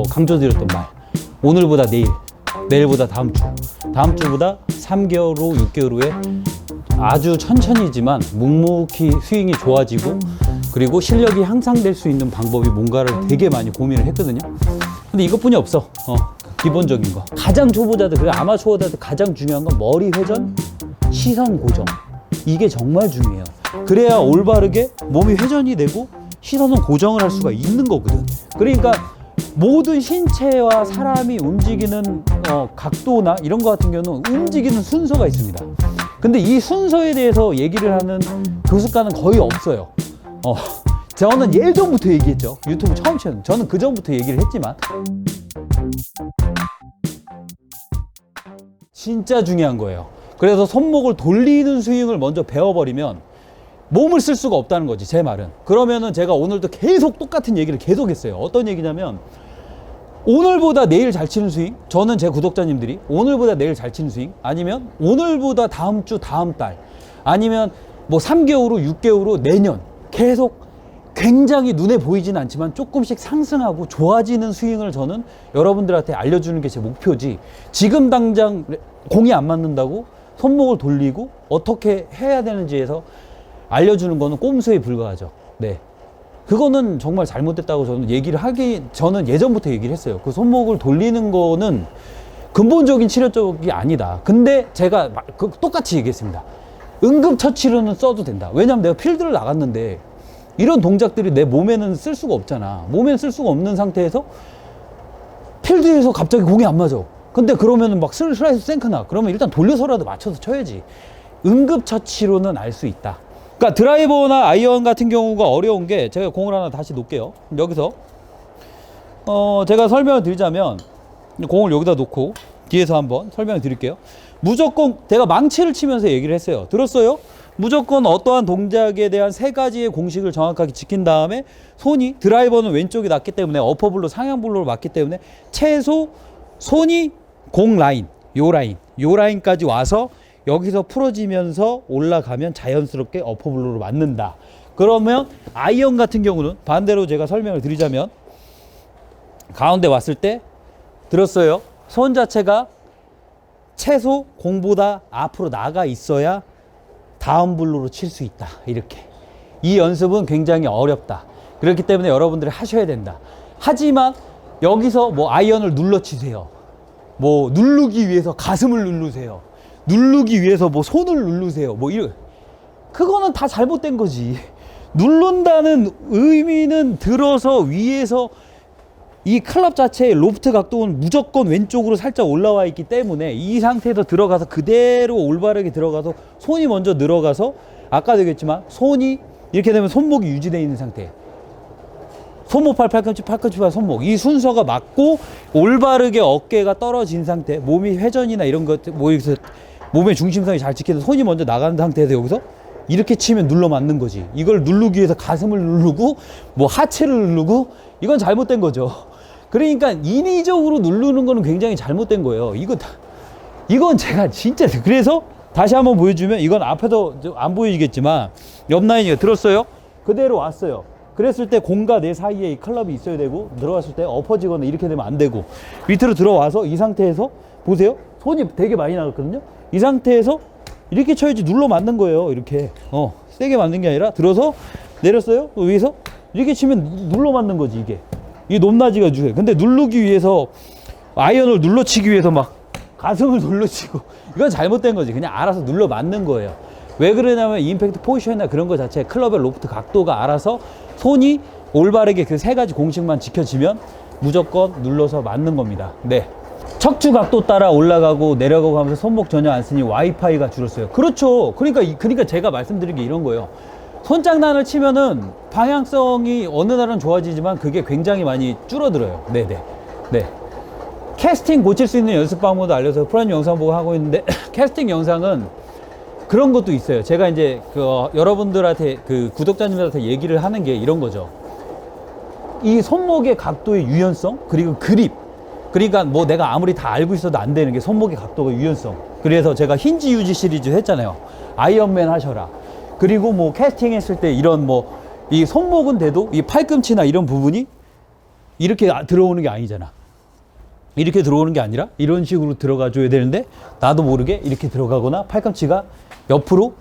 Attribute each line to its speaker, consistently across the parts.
Speaker 1: 강조드렸던 말. 오늘보다 내일, 내일보다 다음 주, 다음 주보다 3개월 후, 6개월 후에 아주 천천히지만 묵묵히 스윙이 좋아지고 그리고 실력이 향상될 수 있는 방법이 뭔가를 되게 많이 고민을 했거든요. 근데 이것뿐이 없어. 기본적인 거. 가장 초보자들, 그리고 아마추어들한테 가장 중요한 건 머리 회전, 시선 고정. 이게 정말 중요해요. 그래야 올바르게 몸이 회전이 되고 시선은 고정을 할 수가 있는 거거든. 그러니까 모든 신체와 사람이 움직이는 각도나 이런 거 같은 경우는 움직이는 순서가 있습니다. 근데 이 순서에 대해서 얘기를 하는 교습가는 거의 없어요. 저는 예전부터 얘기했죠. 유튜브 처음 채널. 저는 그 전부터 얘기를 했지만 진짜 중요한 거예요. 그래서 손목을 돌리는 스윙을 먼저 배워버리면 몸을 쓸 수가 없다는 거지, 제 말은. 그러면은 제가 오늘도 계속 똑같은 얘기를 계속 했어요. 어떤 얘기냐면 오늘보다 내일 잘 치는 스윙, 저는 제 구독자님들이 오늘보다 내일 잘 치는 스윙, 아니면 오늘보다 다음 주, 다음 달, 아니면 뭐 3개월 후, 6개월 후, 내년 계속 굉장히 눈에 보이진 않지만 조금씩 상승하고 좋아지는 스윙을 저는 여러분들한테 알려주는 게 제 목표지, 지금 당장 공이 안 맞는다고 손목을 돌리고 어떻게 해야 되는지에서 알려주는 거는 꼼수에 불과하죠. 네. 그거는 정말 잘못됐다고 저는 예전부터 얘기를 했어요. 그 손목을 돌리는 거는 근본적인 치료 쪽이 아니다. 근데 제가 똑같이 얘기했습니다. 응급처치로는 써도 된다. 왜냐면 내가 필드를 나갔는데 이런 동작들이 내 몸에는 쓸 수가 없잖아. 몸에는 쓸 수가 없는 상태에서 필드에서 갑자기 공이 안 맞아. 근데 그러면은 막 슬라이스 생크나. 그러면 일단 돌려서라도 맞춰서 쳐야지. 응급처치로는 알 수 있다. 그러니까 드라이버나 아이언 같은 경우가 어려운 게, 제가 공을 하나 다시 놓을게요. 여기서 제가 설명을 드리자면, 공을 여기다 놓고 뒤에서 한번 설명을 드릴게요. 무조건 제가 망치를 치면서 얘기를 했어요. 들었어요? 무조건 어떠한 동작에 대한 3가지의 공식을 정확하게 지킨 다음에 손이, 드라이버는 왼쪽이 낫기 때문에 어퍼블로, 상향블로로 맞기 때문에 최소 손이 공 라인, 요 라인까지 와서 여기서 풀어지면서 올라가면 자연스럽게 어퍼블로로 맞는다. 그러면 아이언 같은 경우는 반대로 제가 설명을 드리자면, 가운데 왔을 때 들었어요? 손 자체가 최소 공보다 앞으로 나가 있어야 다운 블로로 칠 수 있다. 이렇게. 이 연습은 굉장히 어렵다. 그렇기 때문에 여러분들이 하셔야 된다. 하지만 여기서 뭐 아이언을 눌러 치세요. 뭐 누르기 위해서 가슴을 누르세요. 누르기 위해서 뭐 손을 누르세요. 뭐 그거는 다 잘못된 거지. 누른다는 의미는 들어서 위에서 이 클럽 자체의 로프트 각도는 무조건 왼쪽으로 살짝 올라와 있기 때문에 이 상태에서 들어가서 그대로 올바르게 들어가서 손이 먼저 들어가서, 아까도 얘기했지만 손이 이렇게 되면 손목이 유지되어 있는 상태. 손목팔, 팔꿈치, 팔꿈치발, 손목. 이 순서가 맞고 올바르게 어깨가 떨어진 상태, 몸이 회전이나 이런 것, 몸의 중심성이 잘 지켜서 손이 먼저 나가는 상태에서 여기서 이렇게 치면 눌러 맞는 거지. 이걸 누르기 위해서 가슴을 누르고 뭐 하체를 누르고, 이건 잘못된 거죠. 그러니까 인위적으로 누르는 거는 굉장히 잘못된 거예요. 이건 제가 진짜, 그래서 다시 한번 보여주면, 이건 앞에도 안 보이겠지만 옆 라인이 들었어요? 그대로 왔어요. 그랬을 때 공과 내 사이에 이 클럽이 있어야 되고, 들어갔을 때 엎어지거나 이렇게 되면 안 되고, 밑으로 들어와서 이 상태에서 보세요. 손이 되게 많이 나갔거든요. 이 상태에서 이렇게 쳐야지 눌러 맞는 거예요. 이렇게 세게 맞는 게 아니라 들어서 내렸어요. 위에서 이렇게 치면 눌러 맞는 거지. 이게 높낮이가 주세요. 근데 누르기 위해서, 아이언을 눌러치기 위해서 막 가슴을 눌러치고, 이건 잘못된 거지. 그냥 알아서 눌러 맞는 거예요. 왜 그러냐면 임팩트 포지션이나 그런 거 자체, 클럽의 로프트 각도가 알아서 손이 올바르게 그 3가지 공식만 지켜지면 무조건 눌러서 맞는 겁니다. 네. 척추 각도 따라 올라가고 내려가고 하면서 손목 전혀 안 쓰니 와이파이가 줄었어요. 그렇죠. 그러니까 제가 말씀드린 게 이런 거예요. 손장난을 치면은 방향성이 어느 날은 좋아지지만 그게 굉장히 많이 줄어들어요. 네네. 네. 캐스팅 고칠 수 있는 연습 방법도 알려서 프로님 영상 보고 하고 있는데, 캐스팅 영상은 그런 것도 있어요. 제가 이제 여러분들한테, 구독자님들한테 얘기를 하는 게 이런 거죠. 이 손목의 각도의 유연성, 그리고 그립. 그러니까 뭐 내가 아무리 다 알고 있어도 안 되는 게 손목의 각도가 유연성. 그래서 제가 힌지 유지 시리즈 했잖아요. 아이언맨 하셔라. 그리고 뭐 캐스팅 했을 때 이런 이 손목은 돼도 이 팔꿈치나 이런 부분이 이렇게 들어오는 게 아니잖아. 이렇게 들어오는 게 아니라 이런 식으로 들어가 줘야 되는데 나도 모르게 이렇게 들어가거나 팔꿈치가 옆으로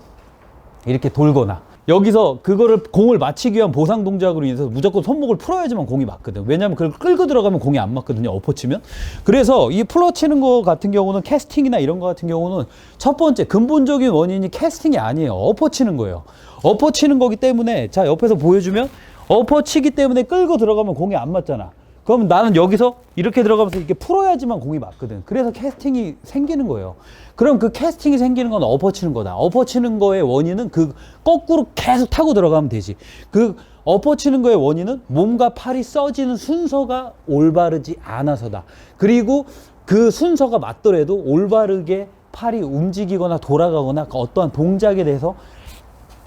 Speaker 1: 이렇게 돌거나, 여기서 그거를 공을 맞히기 위한 보상 동작으로 인해서 무조건 손목을 풀어야지만 공이 맞거든. 왜냐면 그걸 끌고 들어가면 공이 안 맞거든요, 엎어치면. 그래서 이 풀어 치는 거 같은 경우는, 캐스팅이나 이런 거 같은 경우는 첫 번째 근본적인 원인이 캐스팅이 아니에요. 엎어치는 거예요. 엎어치는 거기 때문에, 자 옆에서 보여주면, 엎어치기 때문에 끌고 들어가면 공이 안 맞잖아. 그럼 나는 여기서 이렇게 들어가면서 이렇게 풀어야지만 공이 맞거든. 그래서 캐스팅이 생기는 거예요. 그럼 그 캐스팅이 생기는 건 엎어치는 거다. 엎어치는 거의 원인은 그 거꾸로 계속 타고 들어가면 되지. 그 엎어치는 거의 원인은 몸과 팔이 써지는 순서가 올바르지 않아서다. 그리고 그 순서가 맞더라도 올바르게 팔이 움직이거나 돌아가거나 어떠한 동작에 대해서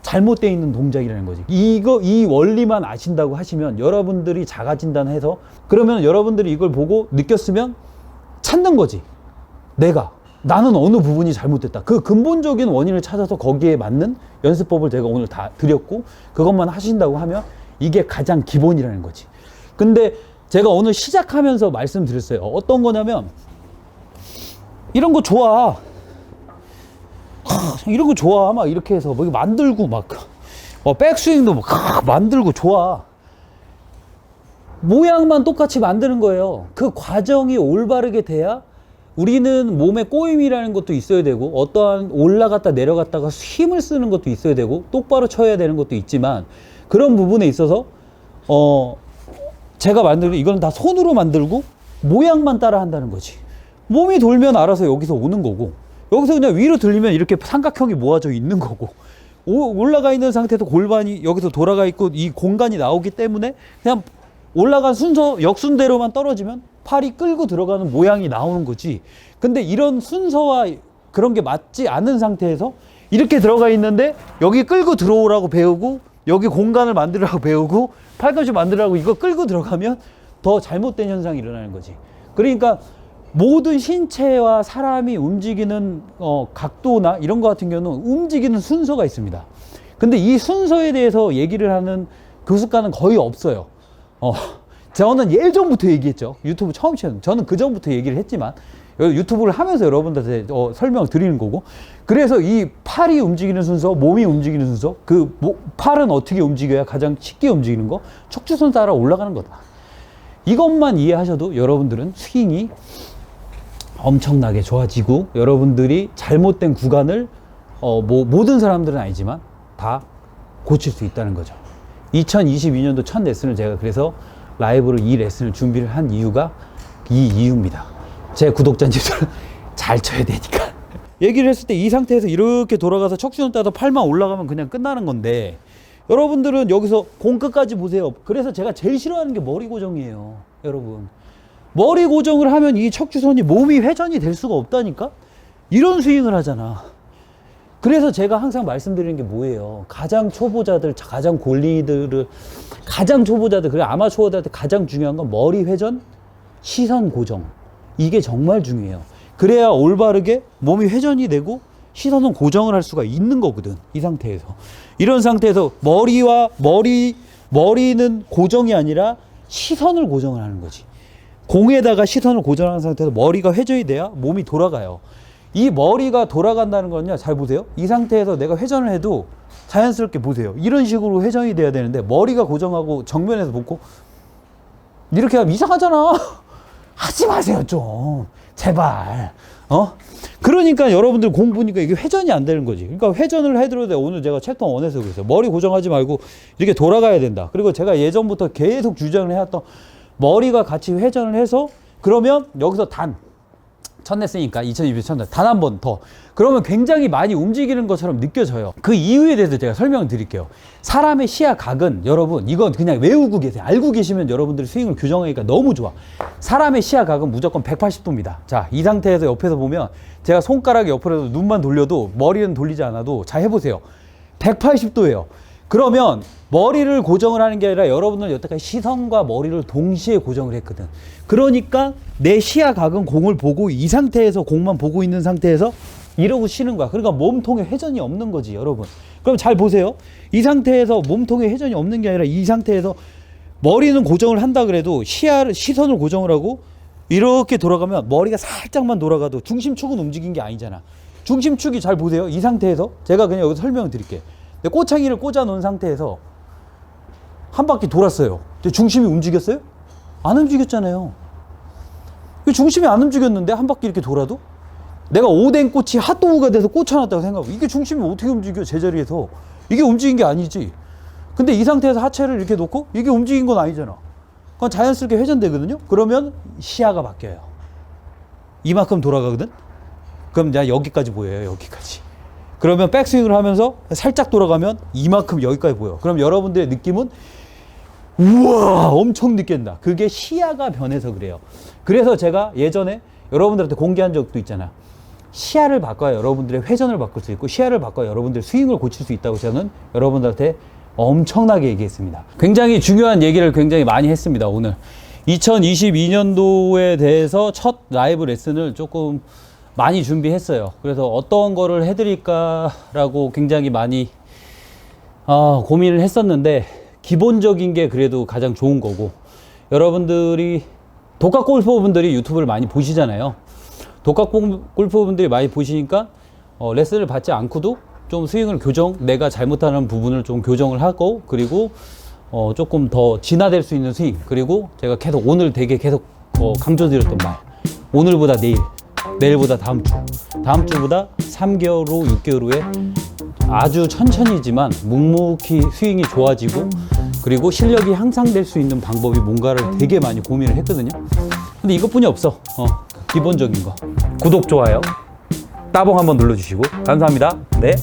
Speaker 1: 잘못되어 있는 동작이라는 거지. 이 원리만 아신다고 하시면, 여러분들이 자가 진단해서, 그러면 여러분들이 이걸 보고 느꼈으면 찾는 거지. 나는 어느 부분이 잘못됐다. 그 근본적인 원인을 찾아서 거기에 맞는 연습법을 제가 오늘 다 드렸고, 그것만 하신다고 하면 이게 가장 기본이라는 거지. 근데 제가 오늘 시작하면서 말씀드렸어요. 어떤 거냐면, 이런 거 좋아. 이런 거 좋아. 막 이렇게 해서 뭐 만들고 막 백스윙도 막 만들고 좋아. 모양만 똑같이 만드는 거예요. 그 과정이 올바르게 돼야, 우리는 몸에 꼬임이라는 것도 있어야 되고, 어떠한 올라갔다 내려갔다가 힘을 쓰는 것도 있어야 되고, 똑바로 쳐야 되는 것도 있지만, 그런 부분에 있어서 제가 만들고, 이건 다 손으로 만들고 모양만 따라 한다는 거지. 몸이 돌면 알아서 여기서 오는 거고, 여기서 그냥 위로 들리면 이렇게 삼각형이 모아져 있는 거고, 올라가 있는 상태에서 골반이 여기서 돌아가 있고 이 공간이 나오기 때문에 그냥 올라간 순서 역순대로만 떨어지면 팔이 끌고 들어가는 모양이 나오는 거지. 근데 이런 순서와 그런 게 맞지 않은 상태에서 이렇게 들어가 있는데 여기 끌고 들어오라고 배우고, 여기 공간을 만들라고 배우고, 팔꿈치 만들라고 이거 끌고 들어가면 더 잘못된 현상이 일어나는 거지. 그러니까 모든 신체와 사람이 움직이는 각도나 이런 거 같은 경우는 움직이는 순서가 있습니다. 근데 이 순서에 대해서 얘기를 하는 교습가는 거의 없어요. 저는 예전부터 얘기했죠. 유튜브 처음 시작, 저는 그 전부터 얘기를 했지만 유튜브를 하면서 여러분들한테 설명을 드리는 거고, 그래서 이 팔이 움직이는 순서, 몸이 움직이는 순서, 팔은 어떻게 움직여야 가장 쉽게 움직이는 거, 척추선 따라 올라가는 거다. 이것만 이해하셔도 여러분들은 스윙이 엄청나게 좋아지고, 여러분들이 잘못된 구간을 모든 사람들은 아니지만 다 고칠 수 있다는 거죠. 2022년도 첫 레슨을 제가 그래서 라이브로 이 레슨을 준비를 한 이유가 이 이유입니다. 제 구독자님들은 잘 쳐야 되니까. 얘기를 했을 때 이 상태에서 이렇게 돌아가서 척추선 따서 팔만 올라가면 그냥 끝나는 건데, 여러분들은 여기서 공 끝까지 보세요. 그래서 제가 제일 싫어하는 게 머리 고정이에요. 여러분, 머리 고정을 하면 이 척추선이 몸이 회전이 될 수가 없다니까. 이런 스윙을 하잖아. 그래서 제가 항상 말씀드리는 게 뭐예요? 가장 초보자들, 가장 골리들을, 가장 초보자들, 그리고 아마추어들한테 가장 중요한 건 머리 회전, 시선 고정. 이게 정말 중요해요. 그래야 올바르게 몸이 회전이 되고 시선은 고정을 할 수가 있는 거거든. 이 상태에서. 이런 상태에서 머리는 고정이 아니라 시선을 고정을 하는 거지. 공에다가 시선을 고정하는 상태에서 머리가 회전이 돼야 몸이 돌아가요. 이 머리가 돌아간다는 건요, 잘 보세요. 이 상태에서 내가 회전을 해도 자연스럽게 보세요. 이런 식으로 회전이 돼야 되는데, 머리가 고정하고 정면에서 보고 이렇게 하면 이상하잖아. 하지 마세요, 좀. 제발. 그러니까 여러분들 공 보니까 이게 회전이 안 되는 거지. 그러니까 회전을 해드려도 오늘 제가 챕터 1에서 그랬어요. 머리 고정하지 말고 이렇게 돌아가야 된다. 그리고 제가 예전부터 계속 주장을 해왔던, 머리가 같이 회전을 해서, 그러면 여기서 첫 레슨이니까 2022년 단 한 번 더, 그러면 굉장히 많이 움직이는 것처럼 느껴져요. 그 이유에 대해서 제가 설명을 드릴게요. 사람의 시야 각은, 여러분 이건 그냥 외우고 계세요. 알고 계시면 여러분들이 스윙을 교정하니까 너무 좋아. 사람의 시야 각은 무조건 180도입니다. 자, 이 상태에서 옆에서 보면 제가 손가락이 옆으로 눈만 돌려도, 머리는 돌리지 않아도, 자 해보세요. 180도예요. 그러면 머리를 고정을 하는 게 아니라 여러분은 여태까지 시선과 머리를 동시에 고정을 했거든. 그러니까 내 시야 각은 공을 보고, 이 상태에서 공만 보고 있는 상태에서 이러고 쉬는 거야. 그러니까 몸통에 회전이 없는 거지, 여러분. 그럼 잘 보세요. 이 상태에서 몸통에 회전이 없는 게 아니라 이 상태에서 머리는 고정을 한다 그래도 시선을 고정을 하고 이렇게 돌아가면 머리가 살짝만 돌아가도 중심축은 움직인 게 아니잖아. 중심축이 잘 보세요. 이 상태에서 제가 그냥 여기서 설명을 드릴게. 근데 꼬챙이를 꽂아 놓은 상태에서 한 바퀴 돌았어요. 근데 중심이 움직였어요? 안 움직였잖아요. 중심이 안 움직였는데 한 바퀴 이렇게 돌아도 내가 오뎅 꽃이 핫도그가 돼서 꽂혀놨다고 생각하고 이게 중심이 어떻게 움직여 제자리에서 이게 움직인 게 아니지. 근데 이 상태에서 하체를 이렇게 놓고 이게 움직인 건 아니잖아. 그건 자연스럽게 회전되거든요. 그러면 시야가 바뀌어요. 이만큼 돌아가거든. 그럼 이제 여기까지 보여요. 여기까지. 그러면 백스윙을 하면서 살짝 돌아가면 이만큼 여기까지 보여. 그럼 여러분들의 느낌은 우와 엄청 느낀다. 그게 시야가 변해서 그래요. 그래서 제가 예전에 여러분들한테 공개한 적도 있잖아. 시야를 바꿔야 여러분들의 회전을 바꿀 수 있고 시야를 바꿔야 여러분들의 스윙을 고칠 수 있다고 저는 여러분들한테 엄청나게 얘기했습니다. 굉장히 중요한 얘기를 굉장히 많이 했습니다. 오늘 2022년도에 대해서 첫 라이브 레슨을 조금 많이 준비했어요. 그래서 어떤 거를 해드릴까라고 굉장히 많이 고민을 했었는데 기본적인 게 그래도 가장 좋은 거고 여러분들이 독학 골퍼분들이 유튜브를 많이 보시잖아요. 독학 골퍼분들이 많이 보시니까 레슨을 받지 않고도 좀 스윙을 내가 잘못하는 부분을 좀 교정을 하고 그리고 조금 더 진화될 수 있는 스윙 그리고 제가 계속 오늘 되게 계속 강조드렸던 말 오늘보다 내일보다 다음 주보다 3개월 후 6개월 후에 아주 천천히지만 묵묵히 스윙이 좋아지고 그리고 실력이 향상될 수 있는 방법이 뭔가를 되게 많이 고민을 했거든요. 근데 이것뿐이 없어. 기본적인 거 구독 좋아요 따봉 한번 눌러주시고 감사합니다. 네.